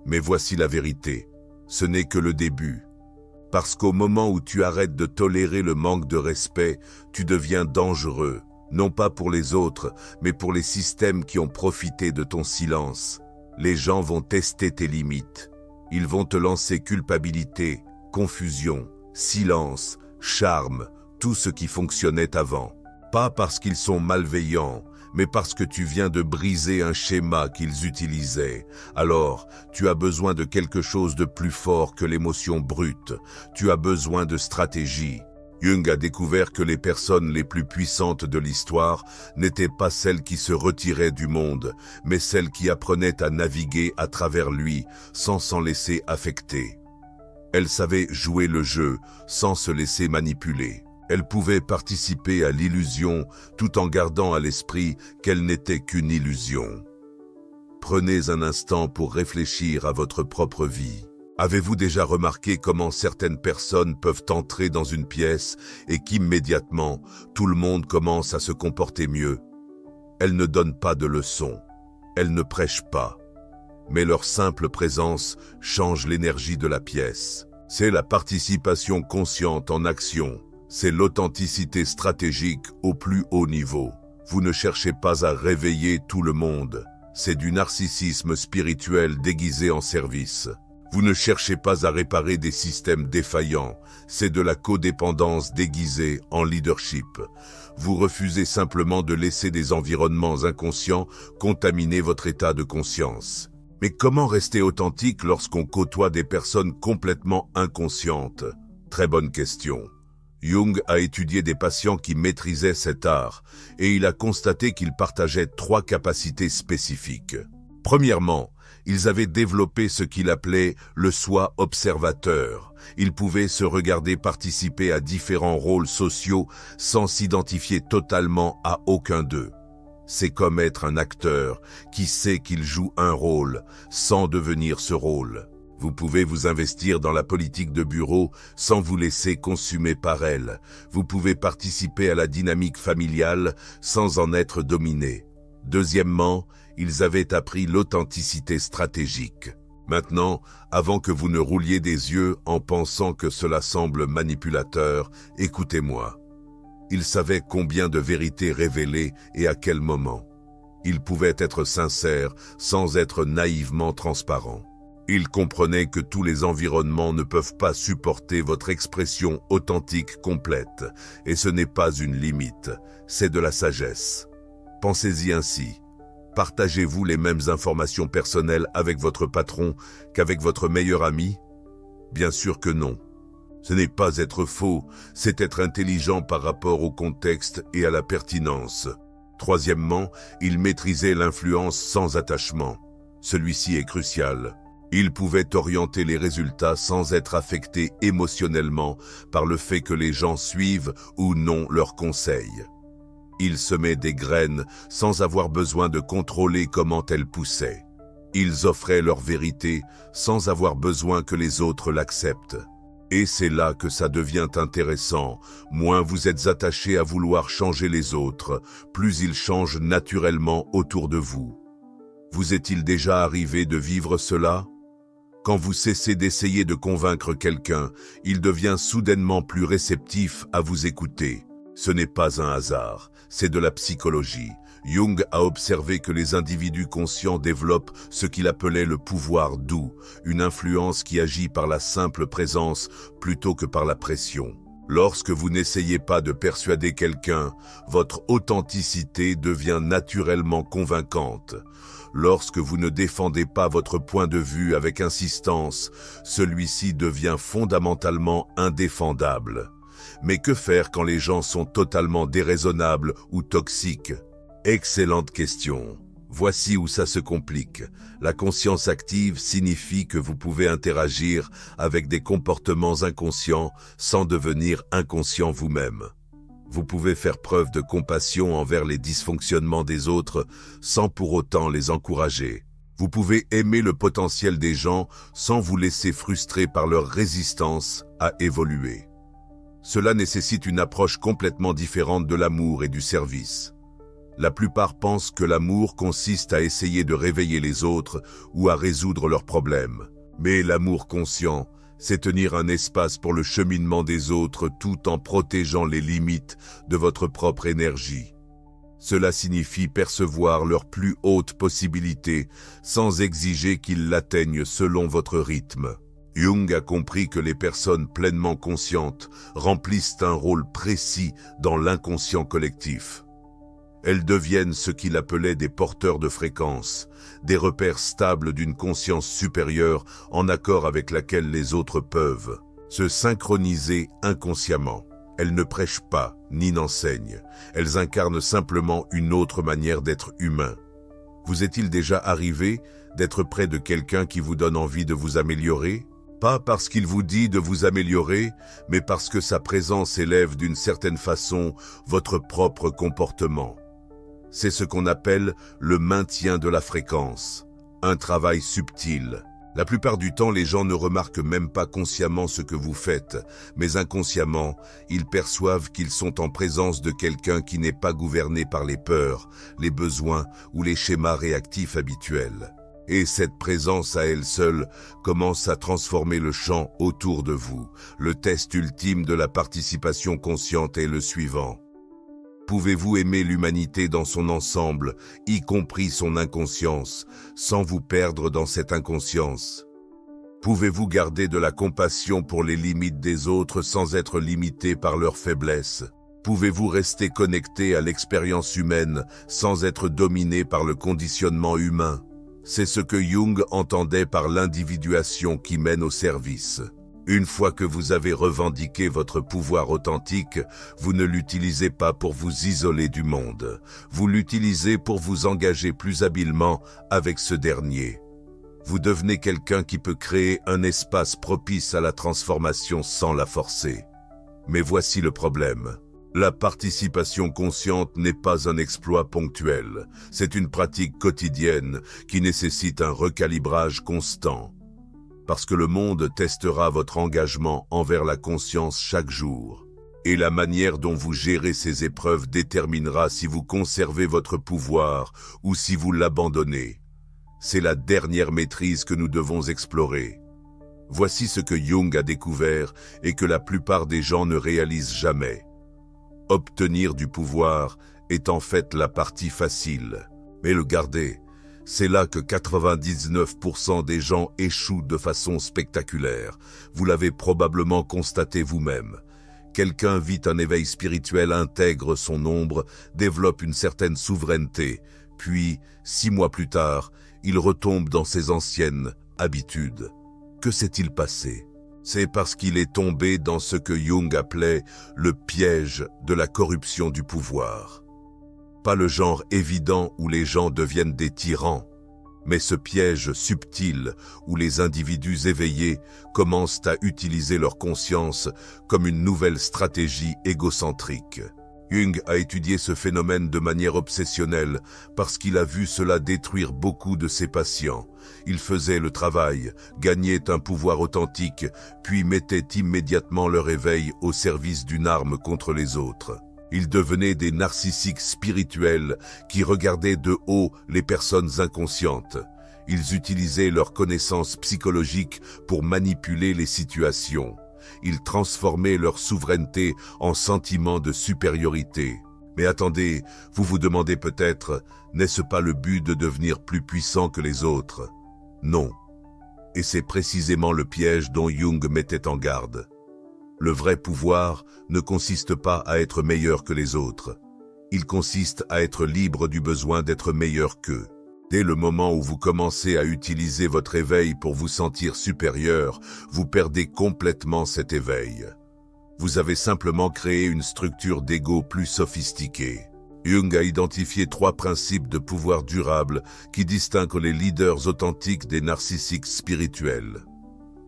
Mais voici la vérité, ce n'est que le début. Parce qu'au moment où tu arrêtes de tolérer le manque de respect, tu deviens dangereux, non pas pour les autres, mais pour les systèmes qui ont profité de ton silence. Les gens vont tester tes limites. Ils vont te lancer culpabilité, confusion, silence, charme, tout ce qui fonctionnait avant. Pas parce qu'ils sont malveillants, mais parce que tu viens de briser un schéma qu'ils utilisaient. Alors, tu as besoin de quelque chose de plus fort que l'émotion brute. Tu as besoin de stratégie. Jung a découvert que les personnes les plus puissantes de l'histoire n'étaient pas celles qui se retiraient du monde, mais celles qui apprenaient à naviguer à travers lui sans s'en laisser affecter. Elles savaient jouer le jeu sans se laisser manipuler. Elle pouvait participer à l'illusion tout en gardant à l'esprit qu'elle n'était qu'une illusion. Prenez un instant pour réfléchir à votre propre vie. Avez-vous déjà remarqué comment certaines personnes peuvent entrer dans une pièce et qu'immédiatement, tout le monde commence à se comporter mieux? Elles ne donnent pas de leçons, elles ne prêchent pas, mais leur simple présence change l'énergie de la pièce. C'est la participation consciente en action. C'est l'authenticité stratégique au plus haut niveau. Vous ne cherchez pas à réveiller tout le monde. C'est du narcissisme spirituel déguisé en service. Vous ne cherchez pas à réparer des systèmes défaillants. C'est de la codépendance déguisée en leadership. Vous refusez simplement de laisser des environnements inconscients contaminer votre état de conscience. Mais comment rester authentique lorsqu'on côtoie des personnes complètement inconscientes? Très bonne question. Jung a étudié des patients qui maîtrisaient cet art et il a constaté qu'ils partageaient 3 capacités spécifiques. Premièrement, Ils avaient développé ce qu'il appelait le soi observateur. Ils pouvaient se regarder participer à différents rôles sociaux sans s'identifier totalement à aucun d'eux. C'est comme être un acteur qui sait qu'il joue un rôle sans devenir ce rôle. Vous pouvez vous investir dans la politique de bureau sans vous laisser consumer par elle. Vous pouvez participer à la dynamique familiale sans en être dominé. Deuxièmement, ils avaient appris l'authenticité stratégique. Maintenant, avant que vous ne rouliez des yeux en pensant que cela semble manipulateur, écoutez-moi. Ils savaient combien de vérités révéler et à quel moment. Ils pouvaient être sincères sans être naïvement transparents. Ils comprenaient que tous les environnements ne peuvent pas supporter votre expression authentique complète, et ce n'est pas une limite, c'est de la sagesse. Pensez-y ainsi. Partagez-vous les mêmes informations personnelles avec votre patron qu'avec votre meilleur ami? Bien sûr que non. Ce n'est pas être faux, c'est être intelligent par rapport au contexte et à la pertinence. Troisièmement, ils maîtrisaient l'influence sans attachement. Celui-ci est crucial. Ils pouvaient orienter les résultats sans être affectés émotionnellement par le fait que les gens suivent ou non leurs conseils. Ils semaient des graines sans avoir besoin de contrôler comment elles poussaient. Ils offraient leur vérité sans avoir besoin que les autres l'acceptent. Et c'est là que ça devient intéressant. Moins vous êtes attaché à vouloir changer les autres, plus ils changent naturellement autour de vous. Vous est-il déjà arrivé de vivre cela? Quand vous cessez d'essayer de convaincre quelqu'un, il devient soudainement plus réceptif à vous écouter. Ce n'est pas un hasard, c'est de la psychologie. Jung a observé que les individus conscients développent ce qu'il appelait le pouvoir doux, une influence qui agit par la simple présence plutôt que par la pression. Lorsque vous n'essayez pas de persuader quelqu'un, votre authenticité devient naturellement convaincante. Lorsque vous ne défendez pas votre point de vue avec insistance, celui-ci devient fondamentalement indéfendable. Mais que faire quand les gens sont totalement déraisonnables ou toxiques? Excellente question. Voici où ça se complique. La conscience active signifie que vous pouvez interagir avec des comportements inconscients sans devenir inconscient vous-même. Vous pouvez faire preuve de compassion envers les dysfonctionnements des autres sans pour autant les encourager. Vous pouvez aimer le potentiel des gens sans vous laisser frustrer par leur résistance à évoluer. Cela nécessite une approche complètement différente de l'amour et du service. La plupart pensent que l'amour consiste à essayer de réveiller les autres ou à résoudre leurs problèmes. Mais l'amour conscient, c'est tenir un espace pour le cheminement des autres tout en protégeant les limites de votre propre énergie. Cela signifie percevoir leurs plus hautes possibilités sans exiger qu'ils l'atteignent selon votre rythme. Jung a compris que les personnes pleinement conscientes remplissent un rôle précis dans l'inconscient collectif. Elles deviennent ce qu'il appelait des porteurs de fréquences, des repères stables d'une conscience supérieure en accord avec laquelle les autres peuvent se synchroniser inconsciemment. Elles ne prêchent pas, ni n'enseignent. Elles incarnent simplement une autre manière d'être humain. Vous est-il déjà arrivé d'être près de quelqu'un qui vous donne envie de vous améliorer? Pas parce qu'il vous dit de vous améliorer, mais parce que sa présence élève d'une certaine façon votre propre comportement. C'est ce qu'on appelle le maintien de la fréquence, un travail subtil. La plupart du temps, les gens ne remarquent même pas consciemment ce que vous faites, mais inconsciemment, ils perçoivent qu'ils sont en présence de quelqu'un qui n'est pas gouverné par les peurs, les besoins ou les schémas réactifs habituels. Et cette présence à elle seule commence à transformer le champ autour de vous. Le test ultime de la participation consciente est le suivant. Pouvez-vous aimer l'humanité dans son ensemble, y compris son inconscience, sans vous perdre dans cette inconscience? Pouvez-vous garder de la compassion pour les limites des autres sans être limité par leurs faiblesses? Pouvez-vous rester connecté à l'expérience humaine sans être dominé par le conditionnement humain? C'est ce que Jung entendait par l'individuation qui mène au service. Une fois que vous avez revendiqué votre pouvoir authentique, vous ne l'utilisez pas pour vous isoler du monde. Vous l'utilisez pour vous engager plus habilement avec ce dernier. Vous devenez quelqu'un qui peut créer un espace propice à la transformation sans la forcer. Mais voici le problème. La participation consciente n'est pas un exploit ponctuel. C'est une pratique quotidienne qui nécessite un recalibrage constant. Parce que le monde testera votre engagement envers la conscience chaque jour. Et la manière dont vous gérez ces épreuves déterminera si vous conservez votre pouvoir ou si vous l'abandonnez. C'est la dernière maîtrise que nous devons explorer. Voici ce que Jung a découvert et que la plupart des gens ne réalisent jamais. Obtenir du pouvoir est en fait la partie facile. Mais le garder, c'est là que 99% des gens échouent de façon spectaculaire. Vous l'avez probablement constaté vous-même. Quelqu'un vit un éveil spirituel, intègre son ombre, développe une certaine souveraineté, puis, 6 mois plus tard, il retombe dans ses anciennes habitudes. Que s'est-il passé? C'est parce qu'il est tombé dans ce que Jung appelait le piège de la corruption du pouvoir. Pas le genre évident où les gens deviennent des tyrans, mais ce piège subtil où les individus éveillés commencent à utiliser leur conscience comme une nouvelle stratégie égocentrique. Jung a étudié ce phénomène de manière obsessionnelle parce qu'il a vu cela détruire beaucoup de ses patients. Il faisait le travail, gagnait un pouvoir authentique, puis mettait immédiatement leur éveil au service d'une arme contre les autres. Ils devenaient des narcissiques spirituels qui regardaient de haut les personnes inconscientes. Ils utilisaient leurs connaissances psychologiques pour manipuler les situations. Ils transformaient leur souveraineté en sentiment de supériorité. Mais attendez, vous vous demandez peut-être, n'est-ce pas le but de devenir plus puissant que les autres? Non. Et c'est précisément le piège dont Jung mettait en garde. Le vrai pouvoir ne consiste pas à être meilleur que les autres. Il consiste à être libre du besoin d'être meilleur qu'eux. Dès le moment où vous commencez à utiliser votre éveil pour vous sentir supérieur, vous perdez complètement cet éveil. Vous avez simplement créé une structure d'ego plus sophistiquée. Jung a identifié 3 principes de pouvoir durable qui distinguent les leaders authentiques des narcissiques spirituels.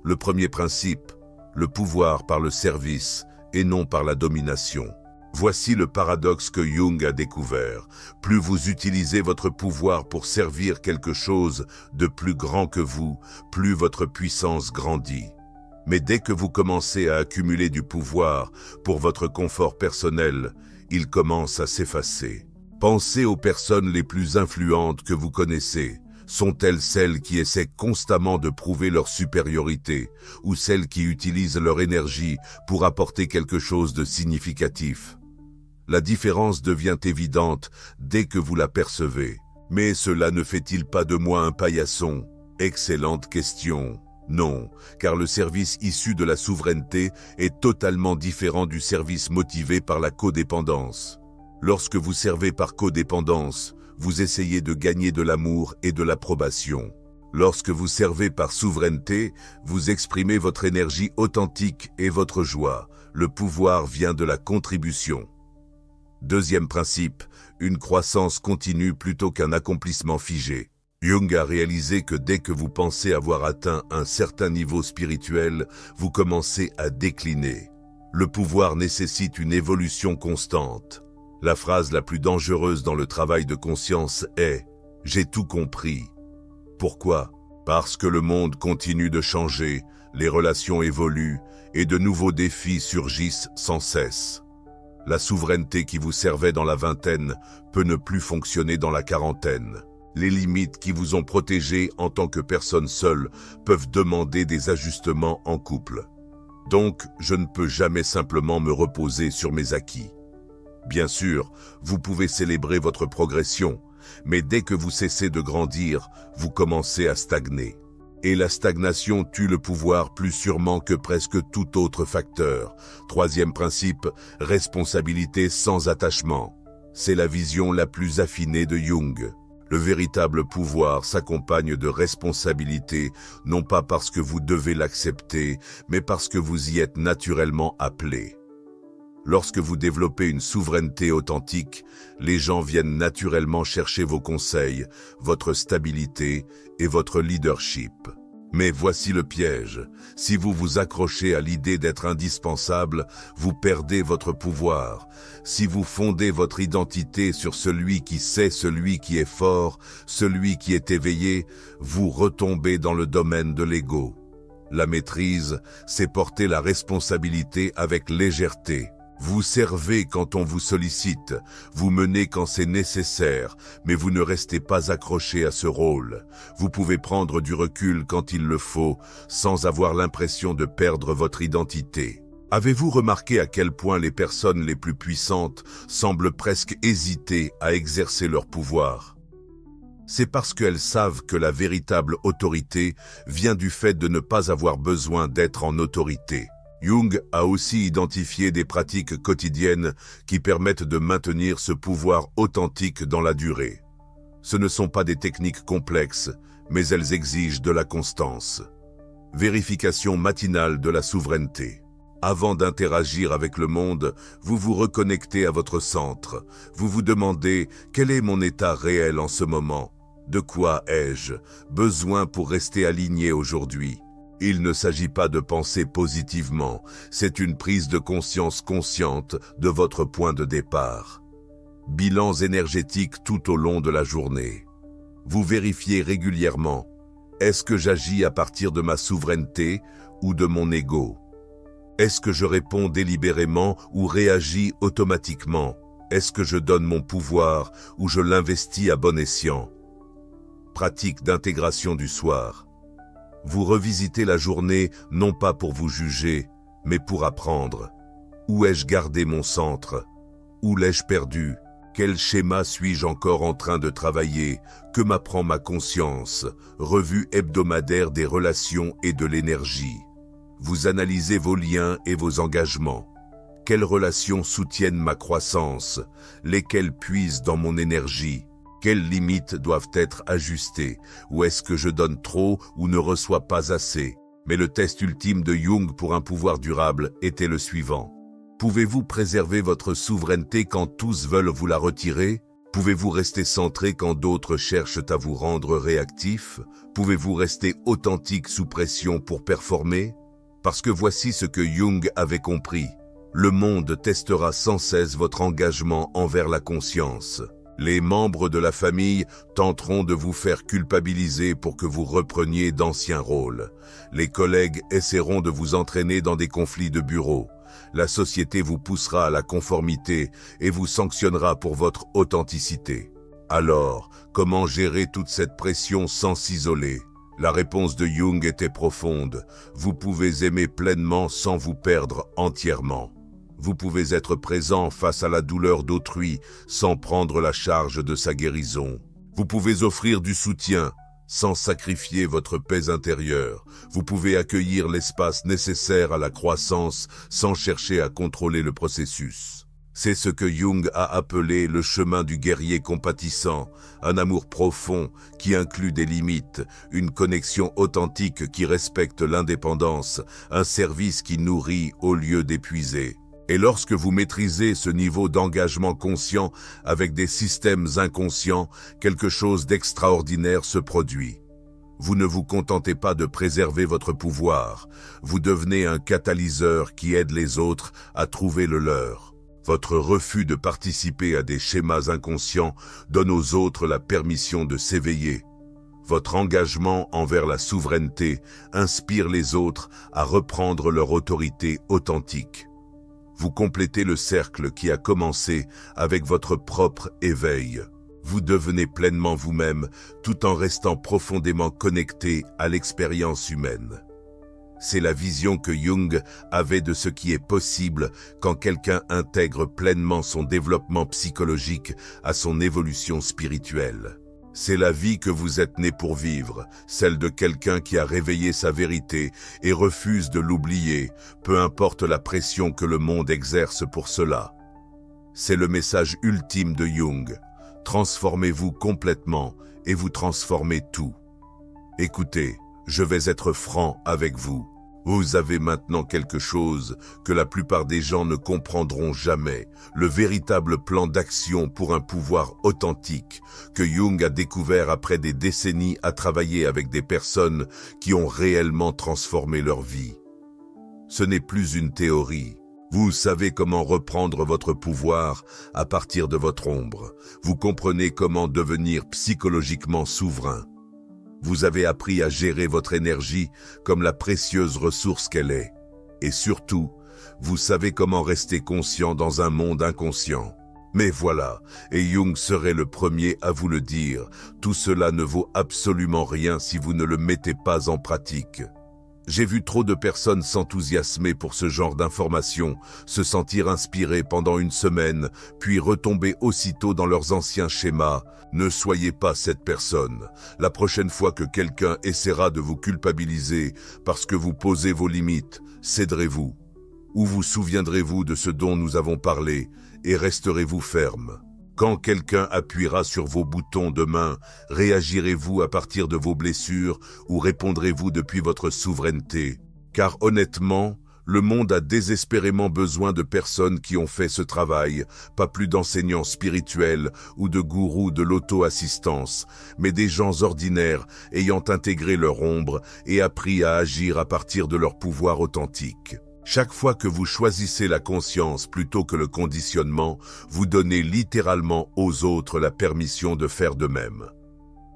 Le premier principe, le pouvoir par le service et non par la domination. Voici le paradoxe que Jung a découvert. Plus vous utilisez votre pouvoir pour servir quelque chose de plus grand que vous, plus votre puissance grandit. Mais dès que vous commencez à accumuler du pouvoir pour votre confort personnel, il commence à s'effacer. Pensez aux personnes les plus influentes que vous connaissez. Sont-elles celles qui essaient constamment de prouver leur supériorité ou celles qui utilisent leur énergie pour apporter quelque chose de significatif? La différence devient évidente dès que vous la percevez. Mais cela ne fait-il pas de moi un paillasson? Excellente question. Non, car le service issu de la souveraineté est totalement différent du service motivé par la codépendance. Lorsque vous servez par codépendance, vous essayez de gagner de l'amour et de l'approbation. Lorsque vous servez par souveraineté, vous exprimez votre énergie authentique et votre joie. Le pouvoir vient de la contribution. Deuxième principe, une croissance continue plutôt qu'un accomplissement figé. Jung a réalisé que dès que vous pensez avoir atteint un certain niveau spirituel, vous commencez à décliner. Le pouvoir nécessite une évolution constante. La phrase la plus dangereuse dans le travail de conscience est « J'ai tout compris ». Pourquoi? Parce que le monde continue de changer, les relations évoluent et de nouveaux défis surgissent sans cesse. La souveraineté qui vous servait dans la vingtaine peut ne plus fonctionner dans la quarantaine. Les limites qui vous ont protégé en tant que personne seule peuvent demander des ajustements en couple. Donc, je ne peux jamais simplement me reposer sur mes acquis. Bien sûr, vous pouvez célébrer votre progression, mais dès que vous cessez de grandir, vous commencez à stagner. Et la stagnation tue le pouvoir plus sûrement que presque tout autre facteur. Troisième principe, responsabilité sans attachement. C'est la vision la plus affinée de Jung. Le véritable pouvoir s'accompagne de responsabilité, non pas parce que vous devez l'accepter, mais parce que vous y êtes naturellement appelé. Lorsque vous développez une souveraineté authentique, les gens viennent naturellement chercher vos conseils, votre stabilité et votre leadership. Mais voici le piège. Si vous vous accrochez à l'idée d'être indispensable, vous perdez votre pouvoir. Si vous fondez votre identité sur celui qui sait, celui qui est fort, celui qui est éveillé, vous retombez dans le domaine de l'ego. La maîtrise, c'est porter la responsabilité avec légèreté. Vous servez quand on vous sollicite, vous menez quand c'est nécessaire, mais vous ne restez pas accroché à ce rôle. Vous pouvez prendre du recul quand il le faut, sans avoir l'impression de perdre votre identité. Avez-vous remarqué à quel point les personnes les plus puissantes semblent presque hésiter à exercer leur pouvoir ? C'est parce qu'elles savent que la véritable autorité vient du fait de ne pas avoir besoin d'être en autorité. Jung a aussi identifié des pratiques quotidiennes qui permettent de maintenir ce pouvoir authentique dans la durée. Ce ne sont pas des techniques complexes, mais elles exigent de la constance. Vérification matinale de la souveraineté. Avant d'interagir avec le monde, vous vous reconnectez à votre centre. Vous vous demandez « Quel est mon état réel en ce moment ? De quoi ai-je besoin pour rester aligné aujourd'hui ?» Il ne s'agit pas de penser positivement, c'est une prise de conscience consciente de votre point de départ. Bilans énergétiques tout au long de la journée. Vous vérifiez régulièrement, est-ce que j'agis à partir de ma souveraineté ou de mon ego ? Est-ce que je réponds délibérément ou réagis automatiquement ? Est-ce que je donne mon pouvoir ou je l'investis à bon escient ? Pratique d'intégration du soir. Vous revisitez la journée non pas pour vous juger, mais pour apprendre. Où ai-je gardé mon centre ? Où l'ai-je perdu ? Quel schéma suis-je encore en train de travailler ? Que m'apprend ma conscience ? Revue hebdomadaire des relations et de l'énergie. Vous analysez vos liens et vos engagements. Quelles relations soutiennent ma croissance ? Lesquelles puisent dans mon énergie ? Quelles limites doivent être ajustées? Ou est-ce que je donne trop ou ne reçois pas assez? Mais le test ultime de Jung pour un pouvoir durable était le suivant. Pouvez-vous préserver votre souveraineté quand tous veulent vous la retirer? Pouvez-vous rester centré quand d'autres cherchent à vous rendre réactif? Pouvez-vous rester authentique sous pression pour performer? Parce que voici ce que Jung avait compris. Le monde testera sans cesse votre engagement envers la conscience. Les membres de la famille tenteront de vous faire culpabiliser pour que vous repreniez d'anciens rôles. Les collègues essaieront de vous entraîner dans des conflits de bureau. La société vous poussera à la conformité et vous sanctionnera pour votre authenticité. Alors, comment gérer toute cette pression sans s'isoler? La réponse de Jung était profonde. Vous pouvez aimer pleinement sans vous perdre entièrement. Vous pouvez être présent face à la douleur d'autrui sans prendre la charge de sa guérison. Vous pouvez offrir du soutien sans sacrifier votre paix intérieure. Vous pouvez accueillir l'espace nécessaire à la croissance sans chercher à contrôler le processus. C'est ce que Jung a appelé le chemin du guerrier compatissant, un amour profond qui inclut des limites, une connexion authentique qui respecte l'indépendance, un service qui nourrit au lieu d'épuiser. Et lorsque vous maîtrisez ce niveau d'engagement conscient avec des systèmes inconscients, quelque chose d'extraordinaire se produit. Vous ne vous contentez pas de préserver votre pouvoir, vous devenez un catalyseur qui aide les autres à trouver le leur. Votre refus de participer à des schémas inconscients donne aux autres la permission de s'éveiller. Votre engagement envers la souveraineté inspire les autres à reprendre leur autorité authentique. Vous complétez le cercle qui a commencé avec votre propre éveil. Vous devenez pleinement vous-même tout en restant profondément connecté à l'expérience humaine. C'est la vision que Jung avait de ce qui est possible quand quelqu'un intègre pleinement son développement psychologique à son évolution spirituelle. C'est la vie que vous êtes né pour vivre, celle de quelqu'un qui a réveillé sa vérité et refuse de l'oublier, peu importe la pression que le monde exerce pour cela. C'est le message ultime de Jung. Transformez-vous complètement et vous transformez tout. Écoutez, je vais être franc avec vous. Vous avez maintenant quelque chose que la plupart des gens ne comprendront jamais, le véritable plan d'action pour un pouvoir authentique que Jung a découvert après des décennies à travailler avec des personnes qui ont réellement transformé leur vie. Ce n'est plus une théorie. Vous savez comment reprendre votre pouvoir à partir de votre ombre. Vous comprenez comment devenir psychologiquement souverain. Vous avez appris à gérer votre énergie comme la précieuse ressource qu'elle est. Et surtout, vous savez comment rester conscient dans un monde inconscient. Mais voilà, et Jung serait le premier à vous le dire, tout cela ne vaut absolument rien si vous ne le mettez pas en pratique. J'ai vu trop de personnes s'enthousiasmer pour ce genre d'informations, se sentir inspirées pendant une semaine, puis retomber aussitôt dans leurs anciens schémas. Ne soyez pas cette personne. La prochaine fois que quelqu'un essaiera de vous culpabiliser parce que vous posez vos limites, céderez-vous. Ou vous souviendrez-vous de ce dont nous avons parlé et resterez-vous ferme. Quand quelqu'un appuiera sur vos boutons demain, réagirez-vous à partir de vos blessures ou répondrez-vous depuis votre souveraineté? Car honnêtement, le monde a désespérément besoin de personnes qui ont fait ce travail, pas plus d'enseignants spirituels ou de gourous de l'auto-assistance, mais des gens ordinaires ayant intégré leur ombre et appris à agir à partir de leur pouvoir authentique. Chaque fois que vous choisissez la conscience plutôt que le conditionnement, vous donnez littéralement aux autres la permission de faire de même.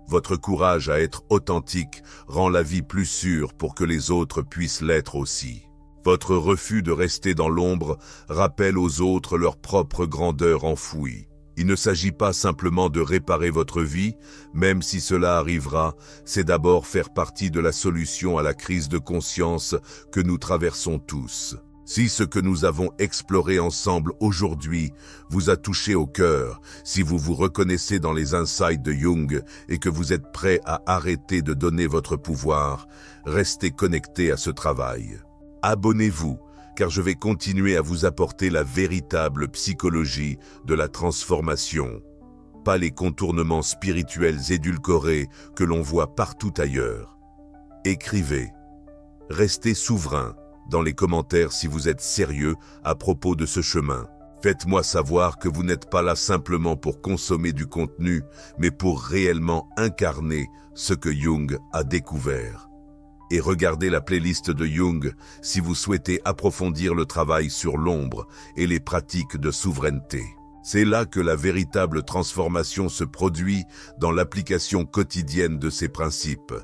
Votre courage à être authentique rend la vie plus sûre pour que les autres puissent l'être aussi. Votre refus de rester dans l'ombre rappelle aux autres leur propre grandeur enfouie. Il ne s'agit pas simplement de réparer votre vie, même si cela arrivera, c'est d'abord faire partie de la solution à la crise de conscience que nous traversons tous. Si ce que nous avons exploré ensemble aujourd'hui vous a touché au cœur, si vous vous reconnaissez dans les insights de Jung et que vous êtes prêt à arrêter de donner votre pouvoir, restez connecté à ce travail. Abonnez-vous, car je vais continuer à vous apporter la véritable psychologie de la transformation, pas les contournements spirituels édulcorés que l'on voit partout ailleurs. Écrivez. Restez souverain dans les commentaires si vous êtes sérieux à propos de ce chemin. Faites-moi savoir que vous n'êtes pas là simplement pour consommer du contenu, mais pour réellement incarner ce que Jung a découvert. Et regardez la playlist de Jung si vous souhaitez approfondir le travail sur l'ombre et les pratiques de souveraineté. C'est là que la véritable transformation se produit dans l'application quotidienne de ces principes.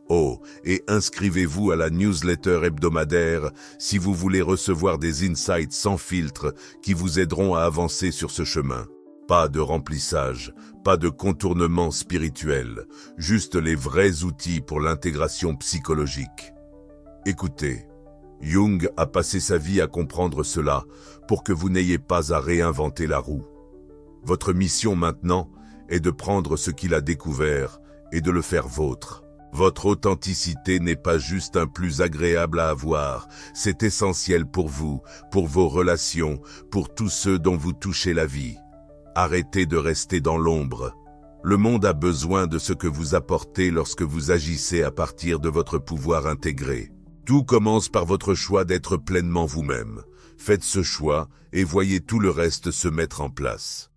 Oh, et inscrivez-vous à la newsletter hebdomadaire si vous voulez recevoir des insights sans filtre qui vous aideront à avancer sur ce chemin. Pas de remplissage, pas de contournement spirituel, juste les vrais outils pour l'intégration psychologique. Écoutez, Jung a passé sa vie à comprendre cela pour que vous n'ayez pas à réinventer la roue. Votre mission maintenant est de prendre ce qu'il a découvert et de le faire vôtre. Votre authenticité n'est pas juste un plus agréable à avoir, c'est essentiel pour vous, pour vos relations, pour tous ceux dont vous touchez la vie. Arrêtez de rester dans l'ombre. Le monde a besoin de ce que vous apportez lorsque vous agissez à partir de votre pouvoir intégré. Tout commence par votre choix d'être pleinement vous-même. Faites ce choix et voyez tout le reste se mettre en place.